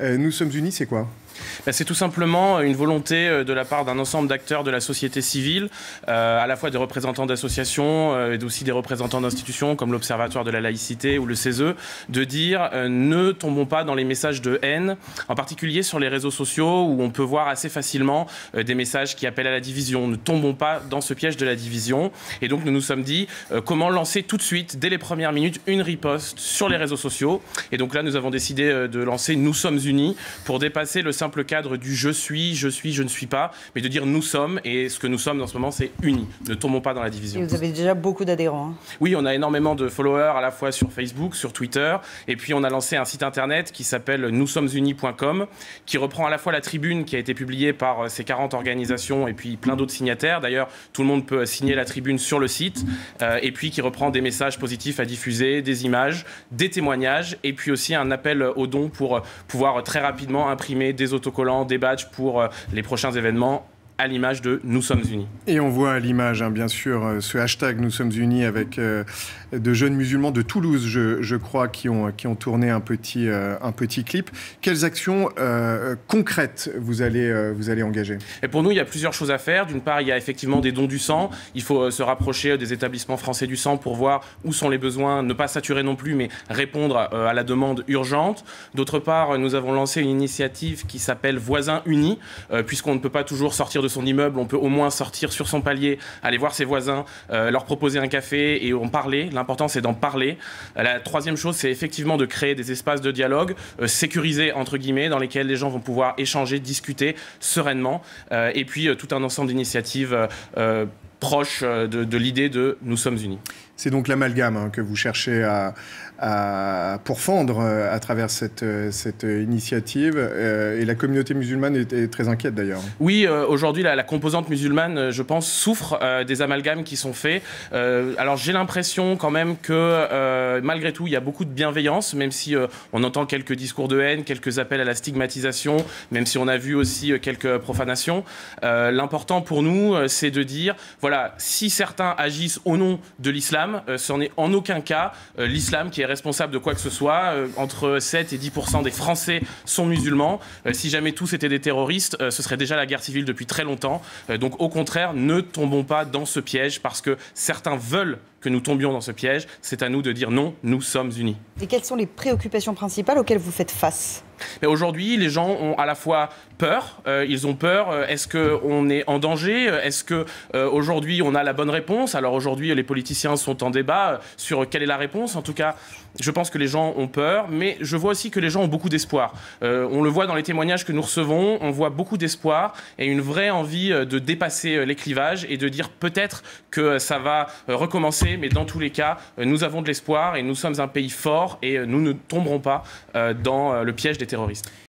Nous sommes unis, c'est quoi? C'est tout simplement une volonté de la part d'un ensemble d'acteurs de la société civile, à la fois des représentants d'associations et aussi des représentants d'institutions comme l'Observatoire de la laïcité ou le CESE, de dire ne tombons pas dans les messages de haine, en particulier sur les réseaux sociaux où on peut voir assez facilement des messages qui appellent à la division. Ne tombons pas dans ce piège de la division. Et donc nous nous sommes dit comment lancer tout de suite, dès les premières minutes, une riposte sur les réseaux sociaux. Et donc là, nous avons décidé de lancer Nous sommes unis pour dépasser le simple cadre du je suis, je ne suis pas, mais de dire nous sommes, et ce que nous sommes dans ce moment, c'est unis. Ne tombons pas dans la division. Et vous avez déjà beaucoup d'adhérents. Hein. Oui, on a énormément de followers à la fois sur Facebook, sur Twitter, et puis on a lancé un site internet qui s'appelle noussommesunis.com, qui reprend à la fois la tribune qui a été publiée par ces 40 organisations et puis plein d'autres signataires. D'ailleurs, tout le monde peut signer la tribune sur le site, et puis qui reprend des messages positifs à diffuser, des images, des témoignages, et puis aussi un appel aux dons pour pouvoir très rapidement imprimer des autocollants, des badges pour les prochains événements, à l'image de Nous sommes unis. Et on voit à l'image, bien sûr, ce hashtag Nous sommes unis avec de jeunes musulmans de Toulouse, je crois, qui ont tourné un petit clip. Quelles actions concrètes vous allez engager? Et pour nous, il y a plusieurs choses à faire. D'une part, il y a effectivement des dons du sang. Il faut se rapprocher des établissements français du sang pour voir où sont les besoins, ne pas saturer non plus, mais répondre à la demande urgente. D'autre part, nous avons lancé une initiative qui s'appelle Voisins Unis, puisqu'on ne peut pas toujours sortir de son immeuble, on peut au moins sortir sur son palier, aller voir ses voisins, leur proposer un café et en parler. L'important, c'est d'en parler. La troisième chose, c'est effectivement de créer des espaces de dialogue sécurisés, entre guillemets, dans lesquels les gens vont pouvoir échanger, discuter sereinement. Et puis, tout un ensemble d'initiatives proches de l'idée de Nous sommes unis. C'est donc l'amalgame que vous cherchez à pourfendre à travers cette initiative. Et la communauté musulmane est très inquiète d'ailleurs. Oui, aujourd'hui, la composante musulmane, je pense, souffre des amalgames qui sont faits. Alors j'ai l'impression quand même que malgré tout, il y a beaucoup de bienveillance, même si on entend quelques discours de haine, quelques appels à la stigmatisation, même si on a vu aussi quelques profanations. L'important pour nous, c'est de dire, voilà, si certains agissent au nom de l'islam, ce n'est en aucun cas l'islam qui est responsable de quoi que ce soit. Entre 7 et 10% des Français sont musulmans. Si jamais tous étaient des terroristes, ce serait déjà la guerre civile depuis très longtemps. Donc au contraire, ne tombons pas dans ce piège parce que certains veulent que nous tombions dans ce piège. C'est à nous de dire non, nous sommes unis. Et quelles sont les préoccupations principales auxquelles vous faites face? Aujourd'hui, les gens ont à la fois peur, ils ont peur, est-ce qu'on est en danger? Est-ce qu'aujourd'hui on a la bonne réponse? Alors aujourd'hui, les politiciens sont en débat sur quelle est la réponse. En tout cas, je pense que les gens ont peur, mais je vois aussi que les gens ont beaucoup d'espoir. On le voit dans les témoignages que nous recevons, on voit beaucoup d'espoir et une vraie envie de dépasser les clivages et de dire peut-être que ça va recommencer, mais dans tous les cas, nous avons de l'espoir et nous sommes un pays fort et nous ne tomberons pas dans le piège des terroristes.